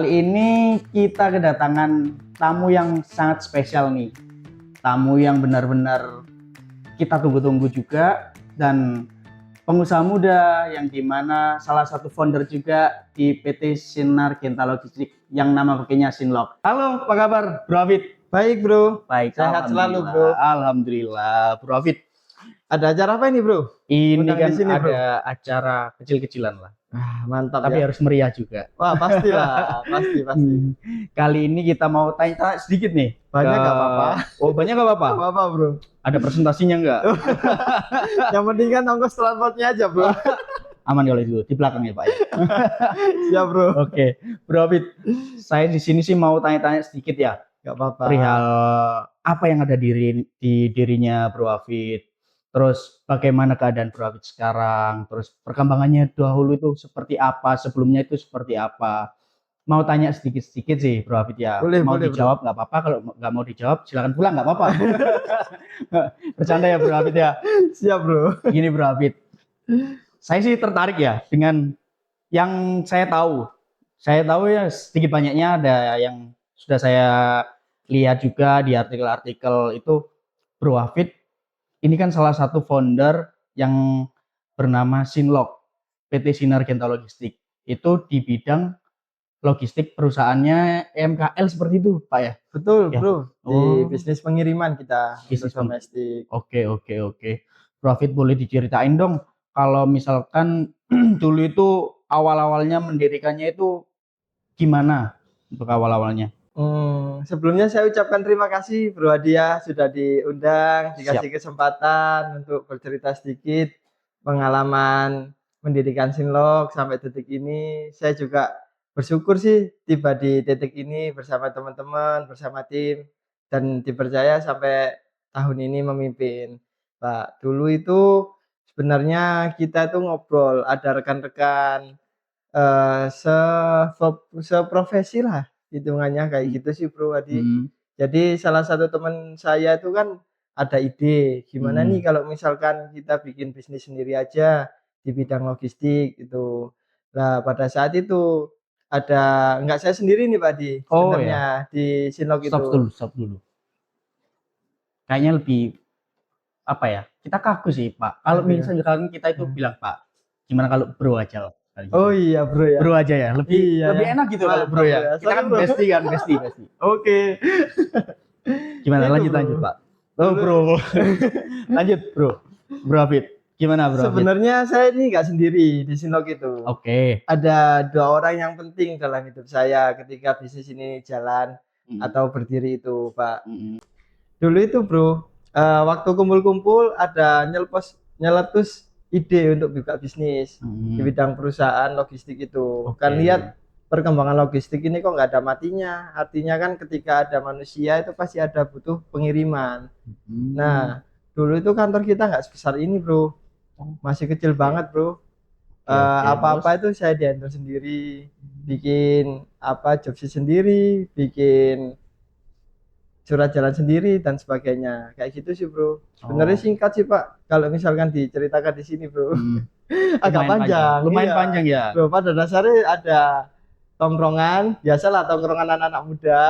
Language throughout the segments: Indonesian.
Kali ini kita kedatangan tamu yang sangat spesial nih. Tamu yang benar-benar kita tunggu-tunggu juga, dan pengusaha muda yang dimana salah satu founder juga di PT Sinar Genta Logistik yang nama pakainya Sinlog. Halo, apa kabar Bro Afid? Baik bro, Baik, sehat selalu bro. Alhamdulillah, Bro Afid. Ada acara apa ini bro? Ini Undang kan di sini, ada bro. acara kecil-kecilan lah. Mantap Tapi ya. harus meriah juga. Wah pastilah, pasti. Kali ini kita mau tanya sedikit nih. Banyak nggak apa-apa. Oh, banyak nggak apa-apa. Gak apa bro. Ada presentasinya nggak? Yang penting kan ongkos transportnya aja bro. Aman kalau itu di belakang ya Pak ya. Siap bro. Oke, Bro Afid, saya di sini sih mau tanya-tanya sedikit ya. Gak apa-apa. Perihal apa yang ada di dirinya Bro Afid. Terus bagaimana keadaan Bro Afid sekarang? Terus perkembangannya dahulu itu seperti apa? Sebelumnya itu seperti apa? Mau tanya sedikit-sedikit sih Bro Afid ya. Boleh, mau boleh, dijawab nggak apa-apa. Kalau nggak mau dijawab silakan pulang, nggak apa-apa. Bercanda ya Bro Afid ya. Siap bro. Gini Bro Afid, saya sih tertarik ya dengan yang saya tahu. Saya tahu ya sedikit banyaknya ada yang sudah saya lihat juga di artikel-artikel itu. Bro Afid ini kan salah satu founder yang bernama Sinlog, PT Sinar Genta Logistik. Itu di bidang logistik perusahaannya MKL seperti itu, Pak ya? Betul Ya. bro. Di Oh. bisnis pengiriman kita. Bisnis Untuk domestik. Oke. Bro Afid boleh diceritain dong kalau misalkan dulu itu awal-awalnya mendirikannya itu gimana untuk awal-awalnya? Sebelumnya saya ucapkan terima kasih Bro Adia sudah diundang, dikasih kesempatan untuk bercerita sedikit pengalaman mendirikan Sinlog sampai detik ini. Saya juga bersyukur sih tiba di titik ini bersama teman-teman, bersama tim, dan dipercaya sampai tahun ini memimpin. Pak, dulu itu sebenarnya kita tuh ngobrol, ada rekan-rekan seprofesi lah hitungannya kayak gitu sih Bro Adi. Jadi salah satu teman saya itu kan ada ide gimana nih kalau misalkan kita bikin bisnis sendiri aja di bidang logistik itu. Nah pada saat itu ada enggak saya sendiri nih Pak Adi sebenarnya di Sinlog itu. Stop dulu. Kayaknya lebih apa ya? Kita kaku sih Pak. Kalau misalkan kita itu bilang Pak, gimana kalau Bro aja? Oh iya Bro ya. Bro aja ya, lebih enak gitu kalau Bro ya. Kita kan bestie. Oke. Gimana lanjut Pak? Oh Bro. Lanjut Bro Afid. Gimana Bro Afid? Sebenarnya saya ini nggak sendiri di Sinlog itu. Oke. Ada 2 orang yang penting dalam hidup saya ketika bisnis ini jalan atau berdiri itu Pak. Dulu itu Bro, waktu kumpul-kumpul ada nyeletus ide untuk buka bisnis di bidang perusahaan logistik itu. Kan lihat perkembangan logistik ini kok nggak ada matinya. Artinya kan ketika ada manusia itu pasti ada butuh pengiriman. Nah dulu itu kantor kita nggak sebesar ini Bro, masih kecil banget Bro. Apa-apa itu saya dihandle sendiri, bikin jobsi sendiri, bikin surat jalan sendiri dan sebagainya kayak gitu sih Bro. Sebenarnya singkat sih Pak kalau misalkan diceritakan di sini Bro. Agak panjang. Lumayan panjang ya Bro. Pada dasarnya ada tongkrongan, biasalah tongkrongan anak-anak muda.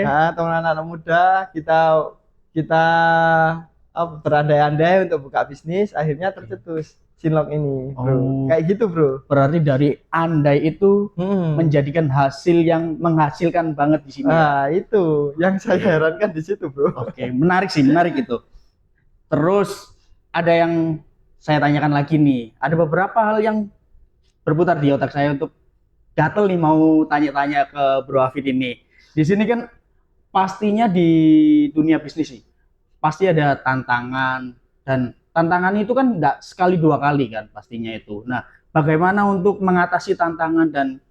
Nah, tongkrongan anak muda kita berandai-andai untuk buka bisnis, akhirnya tercetus Sinlog ini Bro. Kayak gitu Bro. Berarti dari andai itu menjadikan hasil yang menghasilkan banget di sini. Nah itu yang saya herankan di situ Bro. Menarik itu. Terus ada yang saya tanyakan lagi nih. Ada beberapa hal yang berputar di otak saya untuk gatel nih mau tanya-tanya ke Bro Afid ini. Di sini kan pastinya di dunia bisnis sih pasti ada tantangan, dan tantangan itu kan nggak sekali 2 kali kan pastinya itu. Nah, bagaimana untuk mengatasi tantangan dan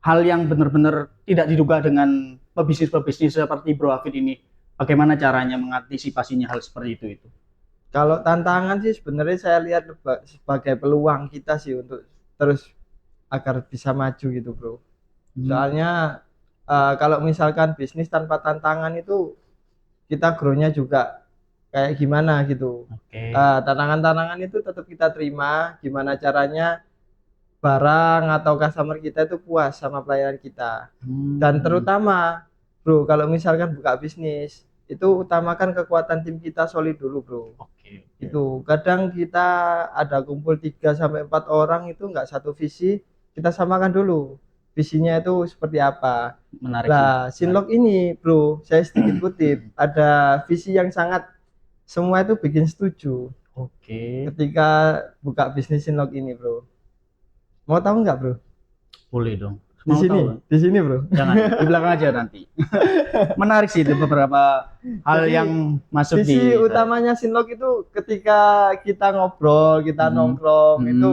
hal yang benar-benar tidak diduga dengan pebisnis seperti Bro Afid ini? Bagaimana caranya mengantisipasinya hal seperti itu? Kalau tantangan sih sebenarnya saya lihat sebagai peluang kita sih untuk terus agar bisa maju gitu Bro. Soalnya kalau misalkan bisnis tanpa tantangan itu kita grow-nya juga kayak gimana gitu. Tantangan-tantangan itu tetap kita terima, gimana caranya barang atau customer kita itu puas sama pelayanan kita. Dan terutama bro, kalau misalkan buka bisnis itu utamakan kekuatan tim kita solid dulu bro. Oke. Itu kadang kita ada kumpul 3 sampai 4 orang itu nggak satu visi, kita samakan dulu visinya itu seperti apa. Menarik Nah, sih. Sinlok ini bro, saya sedikit kutip, ada visi yang sangat semua itu bikin setuju Oke. ketika buka bisnis Sinlok ini bro. Mau tahu nggak bro? Boleh dong. Di Mau sini, tahu? di sini bro. Jangan, di belakang aja nanti. Menarik sih itu beberapa hal Jadi, yang masuk visi di utamanya Sinlok itu ketika kita ngobrol, kita Hmm. nongkrong Hmm. itu,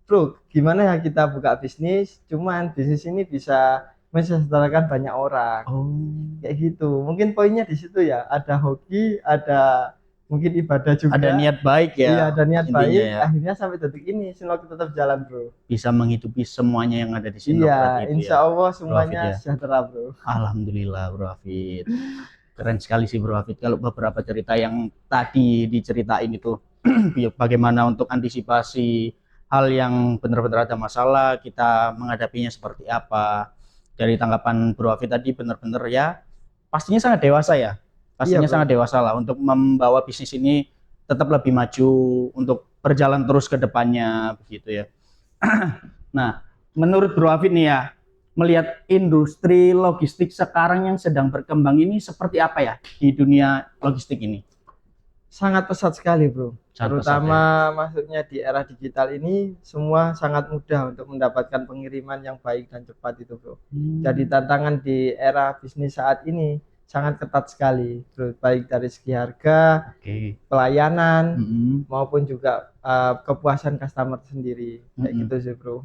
bro, gimana ya kita buka bisnis, cuman bisnis ini bisa mensejahterakan banyak orang. Oh. Kayak gitu. Mungkin poinnya di situ ya, ada hoki, ada mungkin ibadah juga. Ada niat baik ya. Iya, ada niat intinya baik. ya. Akhirnya sampai detik ini Sinlok tetap jalan, bro. Bisa menghidupi semuanya yang ada di sini. Iya, insya Allah semuanya Hafid ya. sejahtera, bro. Alhamdulillah Bro Hafid. Keren sekali sih Bro Hafid. Kalau beberapa cerita yang tadi diceritain itu bagaimana untuk antisipasi hal yang benar-benar ada masalah, kita menghadapinya seperti apa. Dari tanggapan Bro Hafid tadi benar-benar ya pastinya sangat dewasa ya. Pastinya Iya, sangat dewasa lah untuk membawa bisnis ini tetap lebih maju untuk berjalan terus ke depannya begitu ya. Nah, menurut Bro Hafid nih ya, melihat industri logistik sekarang yang sedang berkembang ini seperti apa ya di dunia logistik ini? Sangat pesat sekali, bro. Sangat Terutama maksudnya di era digital ini semua sangat mudah untuk mendapatkan pengiriman yang baik dan cepat itu, bro. Jadi tantangan di era bisnis saat ini sangat ketat sekali, bro. Baik dari segi harga, pelayanan, maupun juga kepuasan customer sendiri. Kayak gitu sih, bro.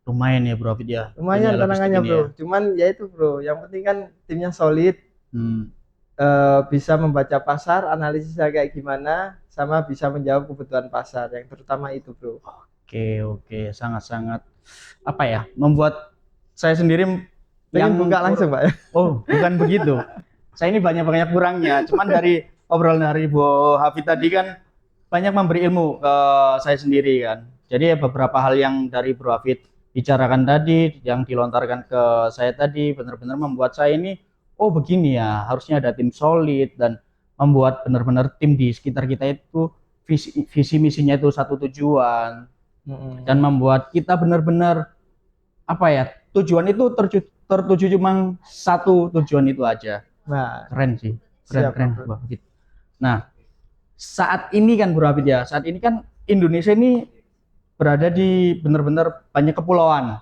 Lumayan ya Bro Hafid ya. Lumayan dunia logistik tantangannya, ini bro. ya. Cuman ya itu, bro. Yang penting kan timnya solid. Bisa membaca pasar, analisisnya kayak gimana, sama bisa menjawab kebutuhan pasar, yang terutama itu, bro. Oke, sangat-sangat apa ya, membuat saya sendiri Pengen buka langsung, Pak. Oh, bukan begitu. Saya ini banyak kurangnya. Cuman dari obrolan dari Bu Hafid tadi kan banyak memberi ilmu ke saya sendiri kan. Jadi beberapa hal yang dari Bro Hafid bicarakan tadi, yang dilontarkan ke saya tadi, benar-benar membuat saya ini, oh begini ya, harusnya ada tim solid dan membuat benar-benar tim di sekitar kita itu visi misinya itu satu tujuan dan membuat kita benar-benar apa ya, tujuan itu tertuju cuma satu tujuan itu aja. Nah, keren sih, keren Bro. banget. Nah, saat ini kan Bro Hafid ya, saat ini kan Indonesia ini berada di benar-benar banyak kepulauan.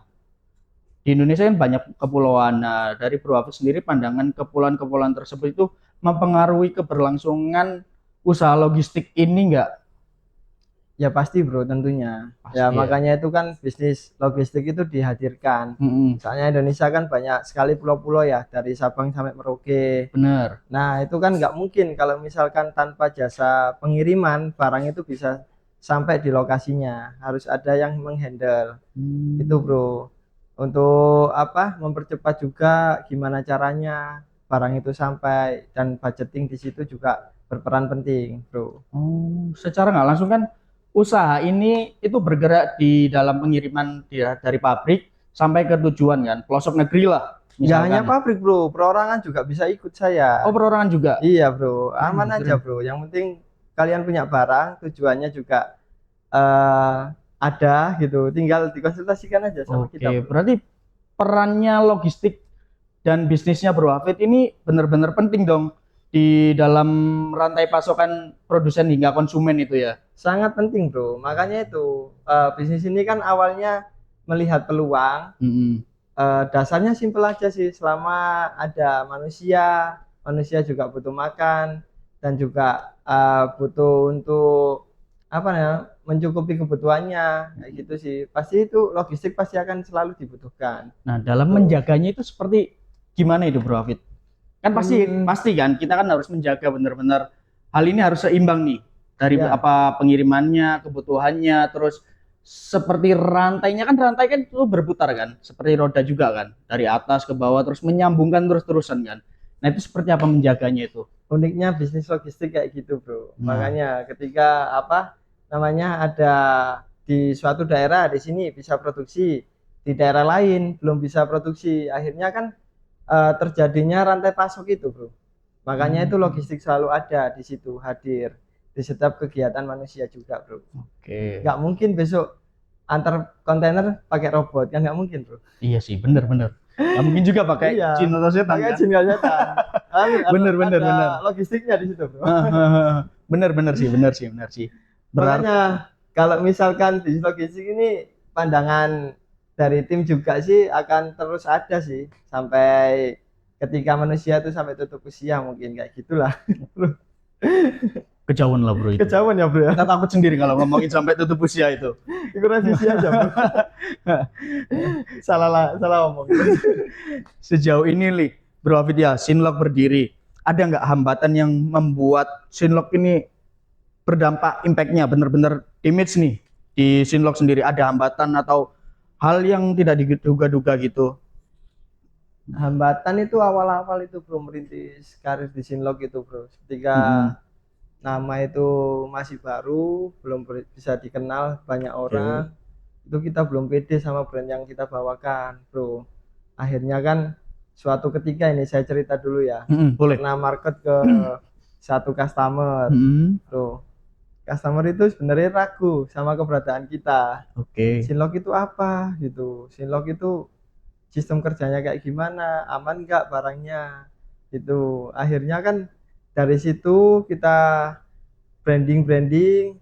Di Indonesia kan banyak kepulauan. Nah, dari Bro Hafid sendiri pandangan kepulauan-kepulauan tersebut itu mempengaruhi keberlangsungan usaha logistik ini enggak? Ya pasti, bro, tentunya. Pasti Ya ya. makanya itu kan bisnis logistik itu dihadirkan. Soalnya Indonesia kan banyak sekali pulau-pulau ya, dari Sabang sampai Merauke. Bener. Nah, itu kan nggak mungkin kalau misalkan tanpa jasa pengiriman barang itu bisa sampai di lokasinya. Harus ada yang menghandle. Itu, bro. Untuk apa? Mempercepat juga gimana caranya barang itu sampai, dan budgeting di situ juga berperan penting, bro. Secara nggak langsung kan usaha ini itu bergerak di dalam pengiriman dari pabrik sampai ke tujuan kan, pelosok negeri lah. Nggak hanya pabrik, bro, perorangan juga bisa ikut saya. Oh, perorangan juga? Iya, bro, aman aja, bro. Yang penting kalian punya barang, tujuannya juga ada gitu, tinggal dikonsultasikan aja sama kita. Oke, berarti perannya logistik dan bisnisnya Bro Hafid ini benar-benar penting dong di dalam rantai pasokan produsen hingga konsumen itu ya. Sangat penting, bro. Makanya itu bisnis ini kan awalnya melihat peluang. Dasarnya simpel aja sih, selama ada manusia juga butuh makan dan juga butuh untuk apa ya, mencukupi kebutuhannya, kayak gitu sih. Pasti itu logistik pasti akan selalu dibutuhkan. Nah, dalam menjaganya itu seperti gimana itu Bro Hafid? Kan pasti kan kita kan harus menjaga benar-benar hal ini harus seimbang nih dari apa pengirimannya, kebutuhannya, terus seperti rantainya kan, rantai kan itu berputar kan, seperti roda juga kan, dari atas ke bawah terus menyambungkan terus-terusan kan. Nah, itu seperti apa menjaganya itu? Uniknya bisnis logistik kayak gitu, bro. Makanya ketika apa namanya ada di suatu daerah di sini bisa produksi, di daerah lain belum bisa produksi. Akhirnya kan terjadinya rantai pasok itu, Bro. Makanya itu logistik selalu ada di situ, hadir di setiap kegiatan manusia juga, Bro. Oke. Nggak mungkin besok antar kontainer pakai robot, kan nggak mungkin, Bro. Iya sih, bener. Nggak mungkin juga pakai Iya, jin atau setan pakai kan? jin nggak setan. Bener. Ada logistiknya di situ, Bro. Bener sih. Berarti Makanya kalau misalkan di logistik ini pandangan dari tim juga sih akan terus ada sih sampai ketika manusia itu sampai tutup usia, mungkin kayak gitulah. kejauhan lah bro itu. Kejauhan ya, Bro ya. Kita takut sendiri kalau ngomongin sampai tutup usia itu. Itu revisi aja, Bro. salah ngomong. Sejauh ini Li, Bro Hafid ya, Sinlok berdiri. Ada nggak hambatan yang membuat Sinlok ini berdampak, impactnya bener-bener damage nih di Sinlok sendiri? Ada hambatan atau hal yang tidak diduga-duga gitu? Hambatan itu awal-awal itu, Bro, merintis karir di Sinlok itu, Bro. Ketika nama itu masih baru, belum bisa dikenal banyak orang, itu kita belum pede sama brand yang kita bawakan, Bro. Akhirnya kan suatu ketika ini saya cerita dulu ya. Boleh. Pernah market ke satu customer, Bro. Customer itu sebenarnya ragu sama keberadaan kita. Sinlok itu apa gitu? Sinlok itu sistem kerjanya kayak gimana? Aman nggak barangnya? Itu akhirnya kan dari situ kita branding,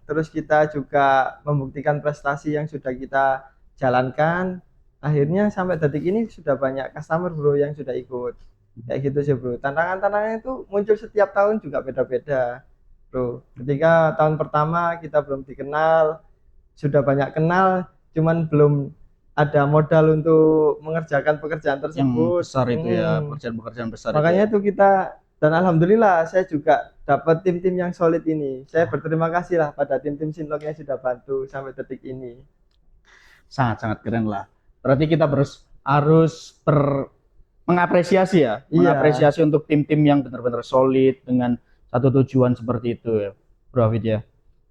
terus kita juga membuktikan prestasi yang sudah kita jalankan. Akhirnya sampai detik ini sudah banyak customer, Bro, yang sudah ikut. Kayak gitu sih, Bro. Tantangan-tantangan itu muncul setiap tahun juga beda-beda, Bro. Ketika tahun pertama kita belum dikenal, sudah banyak kenal, cuman belum ada modal untuk mengerjakan pekerjaan tersebut. Yang besar itu ya, pekerjaan-pekerjaan besar. Makanya itu kita, dan alhamdulillah saya juga dapat tim-tim yang solid ini. Saya berterima kasih lah pada tim-tim Sinlok yang sudah bantu sampai detik ini. Sangat-sangat keren lah. Berarti kita harus mengapresiasi ya, mengapresiasi untuk tim-tim yang benar-benar solid dengan satu tujuan seperti itu ya, Bro Hafid ya.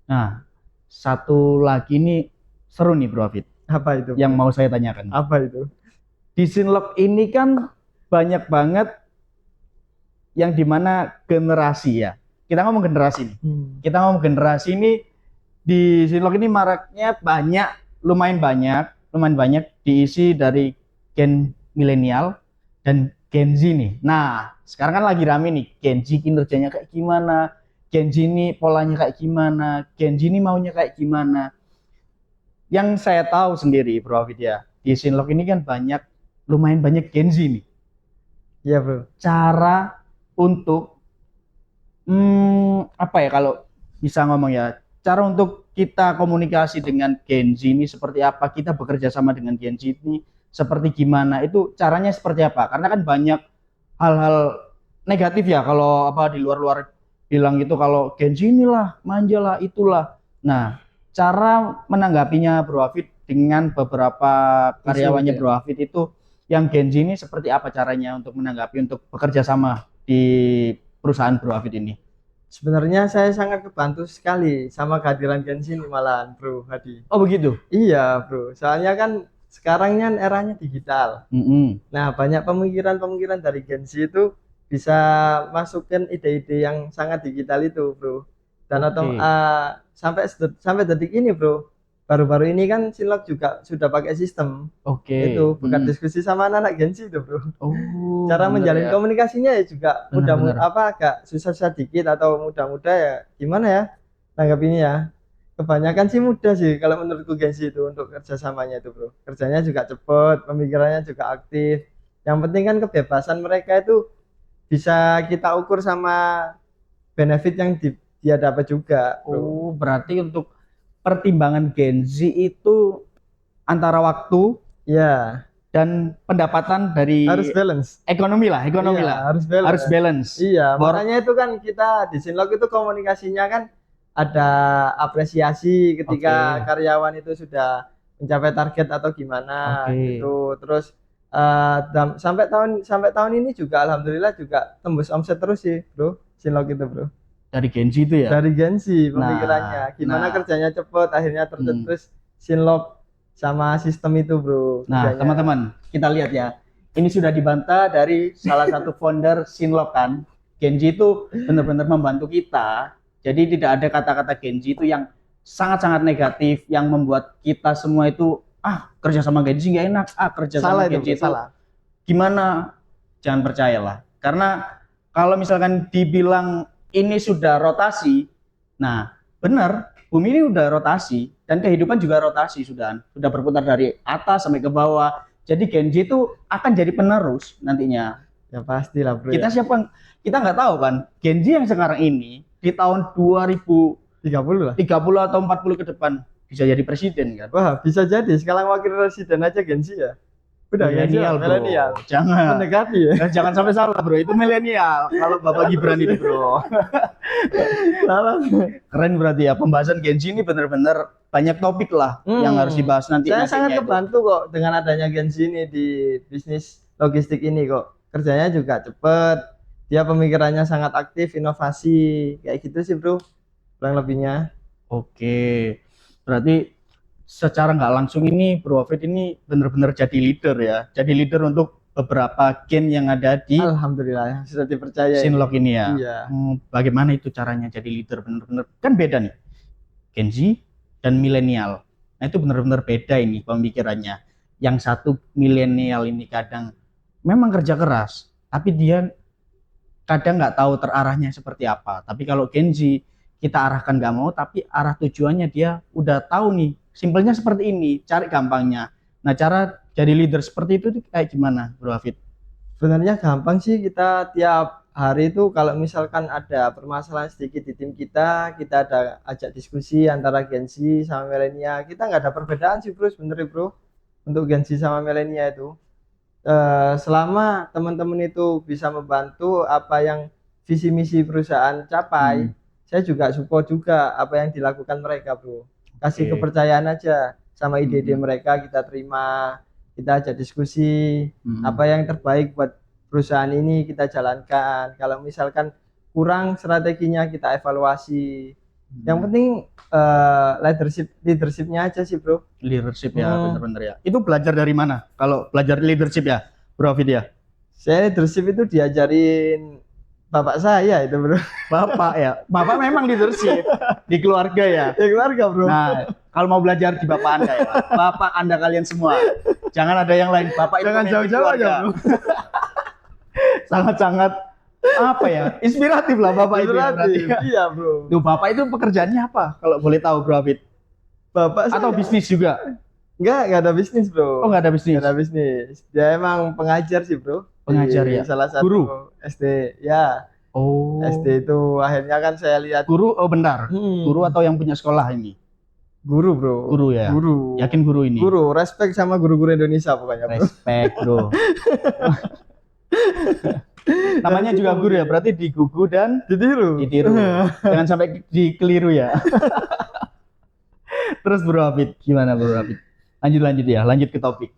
Nah, satu lagi nih seru nih, Bro Hafid. Apa itu? Yang mau saya tanyakan. Apa itu? Di Sinlok ini kan banyak banget yang dimana generasi ya. Kita ngomong generasi nih. Kita ngomong generasi ini di Sinlok ini maraknya lumayan banyak diisi dari Gen milenial dan Gen Z nih. Nah, sekarang kan lagi rame nih, Gen Z kinerjanya kayak gimana, Gen Z ini polanya kayak gimana, Gen Z ini maunya kayak gimana. Yang saya tahu sendiri, Bro Hafid ya, di Sinlok ini kan lumayan banyak Gen Z nih. Iya, Bro. Cara untuk apa ya, kalau bisa ngomong ya, cara untuk kita komunikasi dengan Gen Z ini seperti apa, kita bekerja sama dengan Gen Z ini seperti gimana, itu caranya seperti apa? Karena kan banyak hal-hal negatif ya, kalau di luar-luar bilang gitu, kalau Gen Z inilah manja lah, itulah. Nah, cara menanggapinya Bro Hafid dengan beberapa karyawannya Bro Hafid itu yang Gen Z ini seperti apa caranya untuk menanggapi, untuk bekerja sama di perusahaan Bro Hafid ini? Sebenarnya saya sangat kebantu sekali sama kehadiran Gen Z ini malahan, Bro Hadi. Oh begitu? Iya, Bro. Soalnya kan sekarang kan eranya digital. Nah, banyak pemikiran-pemikiran dari Gen Z itu bisa masukin ide-ide yang sangat digital itu, Bro. Dan sampai detik ini, Bro, baru-baru ini kan Sinlok juga sudah pakai sistem. Itu bukan diskusi sama anak-anak Gen Z itu, Bro. Cara menjalin komunikasinya ya juga agak susah-susah dikit atau mudah-mudah ya, gimana ya tanggapinnya ya. Kebanyakan sih mudah sih kalau menurutku Gen Z itu untuk kerjasamanya itu, Bro. Kerjanya juga cepat, pemikirannya juga aktif. Yang penting kan kebebasan mereka itu bisa kita ukur sama benefit yang dia dapat juga, Bro. Berarti untuk pertimbangan Gen Z itu antara waktu dan pendapatan dari harus balance. Ekonomi lah. Harus balance. Iya, makanya itu kan kita di Sinlok itu komunikasinya kan ada apresiasi ketika karyawan itu sudah mencapai target atau gimana gitu. Terus sampai tahun ini juga alhamdulillah juga tembus omset terus sih, Bro. Sinlok itu, Bro. Dari Gen Z itu ya? Dari Gen Z pemikirannya. Gimana kerjanya cepat, akhirnya tercetus Shinlock sama sistem itu bro. Nah, kerjanya. teman-teman, kita lihat ya. Ini sudah dibantah dari salah satu founder Shinlock kan. Genji itu benar-benar membantu kita. Jadi tidak ada kata-kata Genji itu yang sangat-sangat negatif yang membuat kita semua itu kerja sama Genji nggak enak, kerja Salah sama Genji itu salah. gimana? Jangan percayalah. Karena kalau misalkan dibilang ini sudah rotasi, nah benar, bumi ini udah rotasi dan kehidupan juga rotasi sudah berputar dari atas sampai ke bawah. Jadi Genji itu akan jadi penerus nantinya. Ya pastilah bro. Kita siapa? Kita nggak tahu kan. Genji yang sekarang ini di tahun 2030 lah. 30 atau 40 ke depan bisa jadi presiden kan? Wah bisa jadi. Sekarang wakil presiden aja Genji ya. Udah Milenial, bro. milenial. Jangan. Mendekati ya. Jangan sampai salah bro. Itu milenial. Kalau Bapak Gibran itu bro. Salah. Keren berarti ya. Pembahasan Genji ini benar-benar banyak topik lah yang harus dibahas nanti. Saya sangat kebantu kok dengan adanya Genji ini di bisnis logistik ini kok. Kerjanya juga cepet. Dia pemikirannya sangat aktif, inovasi. Kayak gitu sih bro. Kurang lebihnya. Oke. Berarti secara nggak langsung ini Bro Hafid ini benar-benar jadi leader ya. Jadi leader untuk beberapa gen yang ada di Alhamdulillah sudah dipercaya Shinlock ini ya. Iya. Bagaimana itu caranya jadi leader benar-benar kan beda nih. Genji dan milenial. Nah itu benar-benar beda ini pemikirannya. Yang satu milenial ini kadang memang kerja keras, tapi dia kadang nggak tahu terarahnya seperti apa. Tapi kalau Genji kita arahkan nggak mau, tapi arah tujuannya dia udah tahu nih. Simpelnya seperti ini, cari gampangnya. Nah, cara jadi leader seperti itu kayak gimana, Bro Hafid? Sebenarnya gampang sih, kita tiap hari itu kalau misalkan ada permasalahan sedikit di tim kita ada ajak diskusi antara Genji sama milenial. Kita nggak ada perbedaan sih bro, sebenarnya bro, untuk Genji sama milenial itu. Selama teman-teman itu bisa membantu apa yang visi misi perusahaan capai, saya juga support juga apa yang dilakukan mereka bro. Kasih kepercayaan aja sama ide-ide mereka, kita terima, kita ajak diskusi apa yang terbaik buat perusahaan ini kita jalankan. Kalau misalkan kurang strateginya kita evaluasi. Yang penting leadershipnya aja sih bro. Leadership ya, bener-bener ya. Itu belajar dari mana? Kalau belajar leadership ya, Bro Hafid ya? Saya leadership itu diajarin bapak saya itu bro. Bapak ya, bapak memang leadership di keluarga ya. Ya keluarga bro. Nah, kalau mau belajar di bapak anda ya, bapak anda kalian semua. Jangan ada yang lain. Bapak itu jangan jauh-jauh aja bro. Sangat-sangat apa ya? Inspiratif lah bapak Inspiratif. itu. Ya, iya bro. Tuh bapak itu pekerjaannya apa? Kalau boleh tahu Bro Hafid? Bapak atau saya, bisnis juga? Enggak ada bisnis bro. Oh nggak ada bisnis? Nggak ada bisnis. Dia emang pengajar sih bro. Pengajar ya? Salah satu guru? SD ya. Oh. SD itu akhirnya kan saya lihat. Guru, oh bentar. Guru atau yang punya sekolah ini? Guru bro. Guru ya? Guru. Yakin guru ini? Guru, respect sama guru-guru Indonesia pokoknya bro. Respect bro. Namanya juga guru ya, berarti digugu dan ditiru. Jangan sampai dikeliru ya. Terus Bro Hafid, gimana Bro Hafid? Lanjut ya, lanjut ke topik.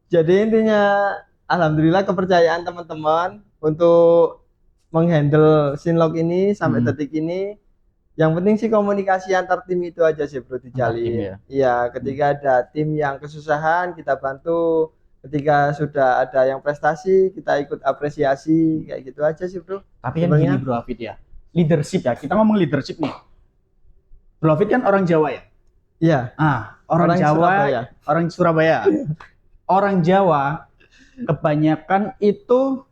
Jadi intinya, alhamdulillah kepercayaan teman-teman untuk menghandle Shinlock ini sampai detik ini. Yang penting sih komunikasi antar tim itu aja sih bro dijalin. Iya, ketika ada tim yang kesusahan kita bantu. Ketika sudah ada yang prestasi kita ikut apresiasi, kayak gitu aja sih bro. Tapi kan gini Bro Hafid ya, leadership ya, kita ngomong leadership nih. Bro Hafid kan orang Jawa ya? Iya. Orang Jawa, Surabaya. Orang Surabaya. Orang Jawa kebanyakan itu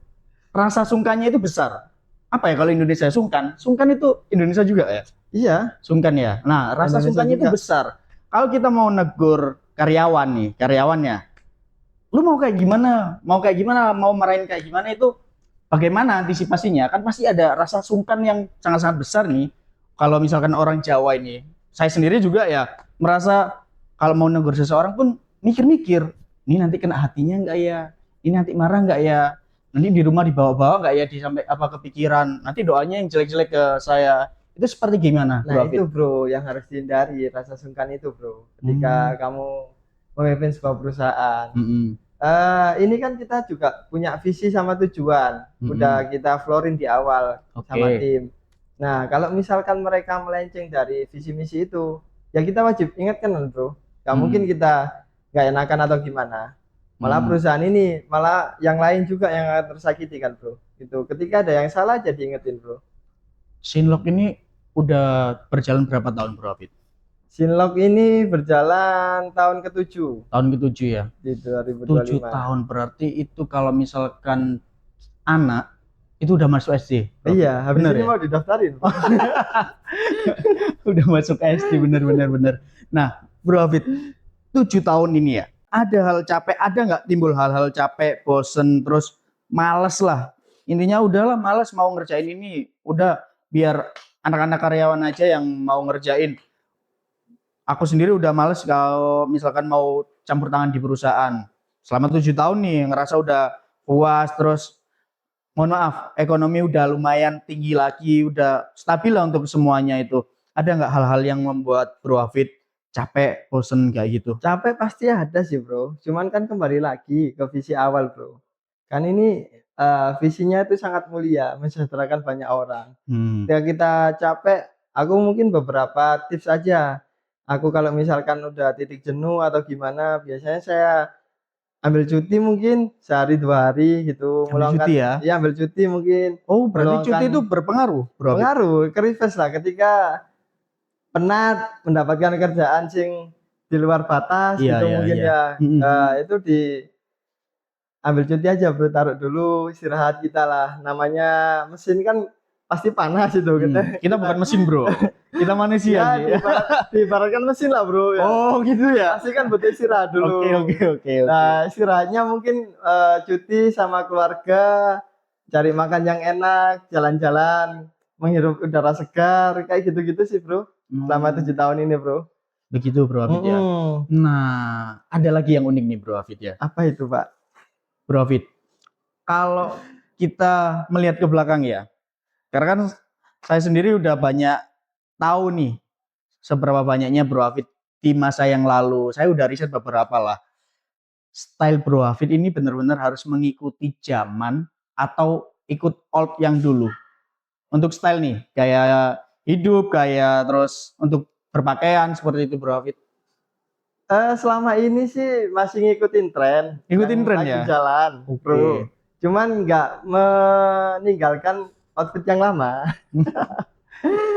rasa sungkannya itu besar. Apa ya kalau Indonesia sungkan? Sungkan itu Indonesia juga ya? Iya. Sungkan ya. Nah, rasa Indonesia sungkannya juga itu besar. Kalau kita mau negur karyawannya, lu mau kayak gimana? Mau marahin kayak gimana itu bagaimana antisipasinya? Kan pasti ada rasa sungkan yang sangat-sangat besar nih. Kalau misalkan orang Jawa ini, saya sendiri juga ya merasa kalau mau negur seseorang pun mikir-mikir, ini nanti kena hatinya enggak ya? Ini nanti marah enggak ya? Nanti di rumah dibawa-bawa enggak ya? Sampai apa kepikiran? Nanti doanya yang jelek-jelek ke saya. Itu seperti gimana? Nah itu bro yang harus dihindari, rasa sungkan itu bro. Ketika kamu memimpin sebuah perusahaan. Ini kan kita juga punya visi sama tujuan. Udah kita floorin di awal sama tim. Nah kalau misalkan mereka melenceng dari visi misi itu, ya kita wajib ingatkan bro. Nggak mungkin kita nggak enakan atau gimana. Malah perusahaan ini, malah yang lain juga yang akan tersakiti kan bro. Itu ketika ada yang salah jadi ingetin bro. Sinlok ini udah berjalan berapa tahun Bro Afid? Sinlok ini berjalan tahun ke-7 Tahun ke-7 ya. di 7 2025. tahun berarti itu kalau misalkan anak itu udah masuk SD. Bro. Iya, habis Bener ini ya? mau didaftarin. Udah masuk SD bener. Nah, Bro Afid, 7 tahun ini ya. Ada hal capek, ada nggak timbul hal-hal capek, bosen, terus males lah. Intinya udahlah males mau ngerjain ini. Udah biar anak-anak karyawan aja yang mau ngerjain. Aku sendiri udah males kalau misalkan mau campur tangan di perusahaan. Selama 7 tahun nih ngerasa udah puas, terus mohon maaf ekonomi udah lumayan tinggi lagi, udah stabil lah untuk semuanya itu. Ada nggak hal-hal yang membuat Bro Hafid capek, bosen kayak gitu? Capek pasti ada sih bro. Cuman kan kembali lagi ke visi awal bro. Kan ini visinya itu sangat mulia, mensejahterakan banyak orang. Ketika kita capek, aku mungkin beberapa tips aja. Aku kalau misalkan udah titik jenuh atau gimana, biasanya saya ambil cuti mungkin sehari 2 hari gitu, Ambil cuti ya? iya ambil cuti mungkin, Oh, berarti cuti itu meluangkan berpengaruh, Bro Hafid? pengaruh ke refresh lah ketika penat mendapatkan kerjaan sing di luar batas Iya, gitu iya, mungkin iya. ya. Itu ambil cuti aja bro, taruh dulu istirahat kita lah. Namanya mesin kan pasti panas itu Kita bukan mesin, Bro. Kita manusia ya sih. diibaratkan mesin lah bro ya. Oh, gitu ya. Pasti kan butuh istirahat dulu. Oke. Nah istirahatnya mungkin cuti sama keluarga, cari makan yang enak, jalan-jalan, menghirup udara segar, kayak gitu-gitu sih bro. Selama 7 tahun ini bro. Begitu Bro Hafid ya. Nah, ada lagi yang unik nih Bro Hafid ya. Apa itu pak? Bro Hafid, kalau kita melihat ke belakang ya, karena kan saya sendiri udah banyak tahu nih seberapa banyaknya Bro Hafid di masa yang lalu. Saya udah riset beberapa lah. Style Bro Hafid ini benar-benar harus mengikuti zaman atau ikut old yang dulu. Untuk style nih, kayak hidup, kayak terus untuk berpakaian seperti itu Bro Hafid. Selama ini sih masih ngikutin tren. Ikutin yang tren lagi ya? jalan, bro. Cuman nggak meninggalkan outfit yang lama.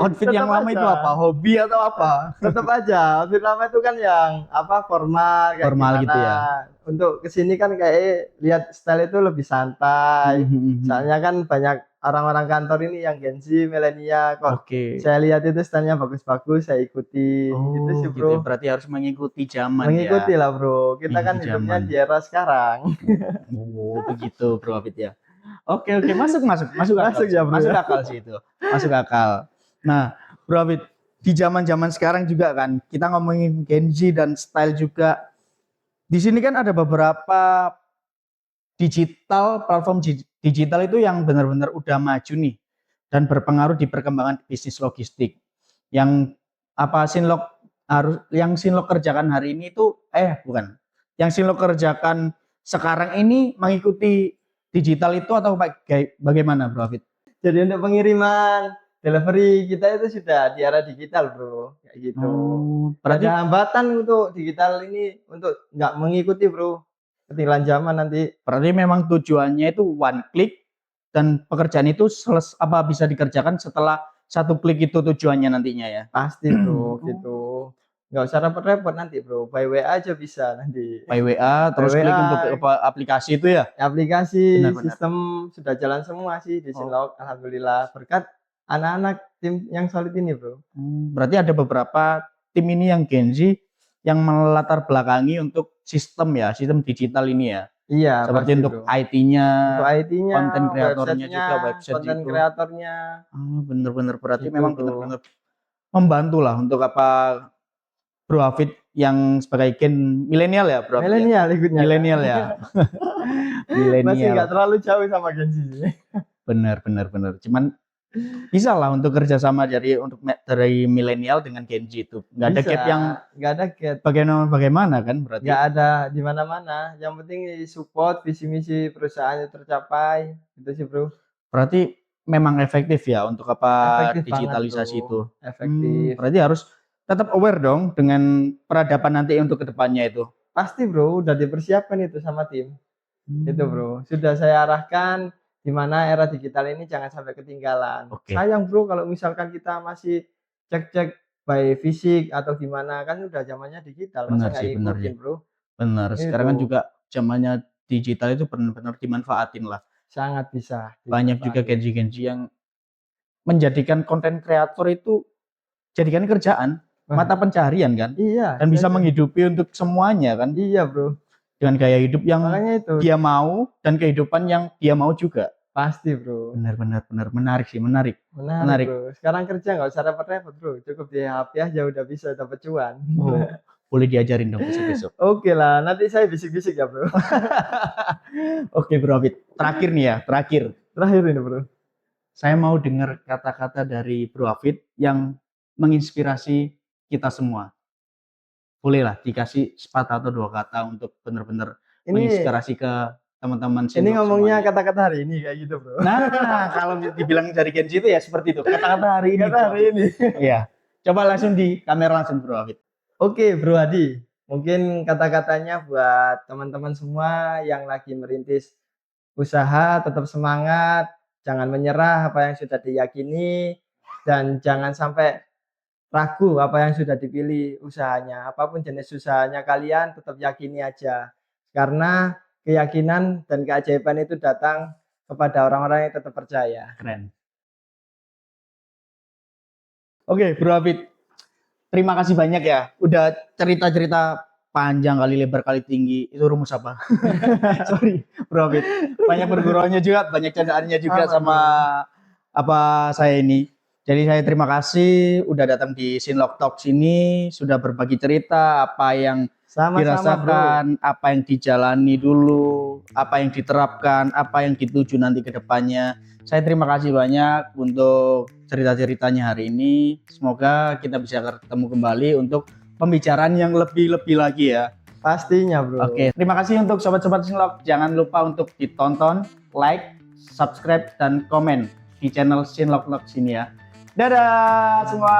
Outfit yang lama itu apa? Hobi atau apa? Tetap aja, outfit lama itu kan yang apa formal, kayak Formal gimana. gitu ya? Untuk kesini kan kayak lihat style itu lebih santai. Soalnya kan banyak orang-orang kantor ini yang Gen Z, milenial kok. Oke. Saya lihat itu stylenya bagus-bagus, saya ikuti. Gitu sih Gitu bro. ya. Berarti harus mengikuti zaman Mengikuti ya. lah bro. Kita kan Mengikuti hidupnya zaman. di era sekarang. Oh, begitu Bro Hafid ya. Oke, masuk akal. Masuk ya, Bro. Masuk akal sih itu. Masuk akal. Nah, Bro Hafid, di zaman-zaman sekarang juga kan kita ngomongin Gen Z dan style juga. Di sini kan ada beberapa platform digital itu yang benar-benar udah maju nih dan berpengaruh di perkembangan bisnis logistik. Yang apa Sinlok kerjakan hari ini itu bukan. Yang Sinlok kerjakan sekarang ini mengikuti digital itu atau bagaimana Bro Hafid? Jadi untuk pengiriman delivery kita itu sudah di era digital bro, kayak gitu. Berarti ada hambatan untuk digital ini untuk nggak mengikuti bro ketinggalan zaman nanti. Berarti memang tujuannya itu one click dan pekerjaan itu bisa dikerjakan setelah satu klik itu tujuannya nantinya ya. Pasti bro, gitu. Nggak usah repot-repot nanti bro, by WA aja bisa nanti. By WA terus By klik WA. untuk aplikasi itu ya. Aplikasi, Benar. sistem sudah jalan semua sih di Sinlok, alhamdulillah berkat anak-anak tim yang solid ini bro. Berarti ada beberapa tim ini yang Gen Z yang melatar belakangi untuk sistem digital ini ya. Iya. Seperti pasti, untuk bro. IT-nya, Untuk IT-nya, konten kreatornya juga, website konten itu. kreatornya. Bener-bener berarti Gitu, memang bro. bener-bener membantu lah untuk Bro Hafid yang sebagai gen milenial ya Bro Hafid. Milenial ikutnya. Milenial ya. Masih nggak terlalu jauh sama Gen Z. Bener. Cuman bisa lah untuk kerjasama dari milenial dengan Gen Z itu. Nggak ada gap yang nggak ada gap. Bagaimana kan berarti? Nggak ada di mana-mana. Yang penting support visi misi perusahaan tercapai. Gitu sih bro. Berarti memang efektif ya untuk Efektif digitalisasi banget, bro. itu. Efektif. Berarti harus tetap aware dong dengan peradaban nanti untuk kedepannya itu. Pasti bro, udah dipersiapkan itu sama tim. Itu bro, sudah saya arahkan di mana era digital ini jangan sampai ketinggalan. Oke. Sayang bro kalau misalkan kita masih cek-cek by fisik atau gimana, kan udah zamannya digital, masa Benar nggak sih, benar ikutin sih. bro. Benar. Sekarang kan Itu juga zamannya digital itu benar-benar dimanfaatin lah. sangat bisa Banyak juga dimanfaatin. genji-genji yang menjadikan konten kreator itu jadikan kerjaan, Wah, mata pencarian kan, iya, dan bisa saya- menghidupi untuk semuanya kan, iya bro. dengan gaya hidup yang Makanya itu dia mau dan kehidupan yang dia mau juga. pasti bro. Benar, menarik sih, menarik. Menarik bro. Sekarang kerja nggak usah repot-repot bro. Cukup di HP aja udah bisa dapat cuan. Oh, boleh diajarin dong besok-besok. Oke lah, nanti saya bisik-bisik ya bro. Oke Bro Afid, terakhir nih ya, terakhir. Terakhir ini bro. Saya mau dengar kata-kata dari Bro Afid yang menginspirasi kita semua. Bolehlah dikasih sepatah atau dua kata untuk benar-benar Ini menginspirasi ke teman-teman ini Sinlok ngomongnya semuanya. kata-kata hari ini kayak gitu bro. Nah, kalau dibilang dari Genji itu ya seperti itu. Kata-kata hari ini. Kata hari ini. Iya. Coba langsung di kamera langsung Bro Afid. Oke bro Hadi. Mungkin kata-katanya buat teman-teman semua yang lagi merintis usaha, tetap semangat, jangan menyerah apa yang sudah diyakini, dan jangan sampai ragu apa yang sudah dipilih usahanya. Apapun jenis usahanya kalian tetap yakini aja. Karena keyakinan dan keajaiban itu datang kepada orang-orang yang tetap percaya. Keren. Oke, Bro Afid. Terima kasih banyak ya. Udah cerita-cerita panjang kali lebar kali tinggi. Itu rumus apa? Sorry, Bro Afid. Banyak berguruannya juga, banyak candaannya juga sama apa saya ini. Jadi saya terima kasih udah datang di Sinlok Talk sini, sudah berbagi cerita apa yang Sama-sama bro. dirasakan, apa yang dijalani dulu, apa yang diterapkan, apa yang dituju nanti ke depannya. Saya terima kasih banyak untuk cerita-ceritanya hari ini. Semoga kita bisa ketemu kembali untuk pembicaraan yang lebih-lebih lagi ya. Pastinya bro. Oke, terima kasih untuk sobat-sobat Sinlok. Jangan lupa untuk ditonton, like, subscribe, dan komen di channel Sinlok sini ya. Dadah semua.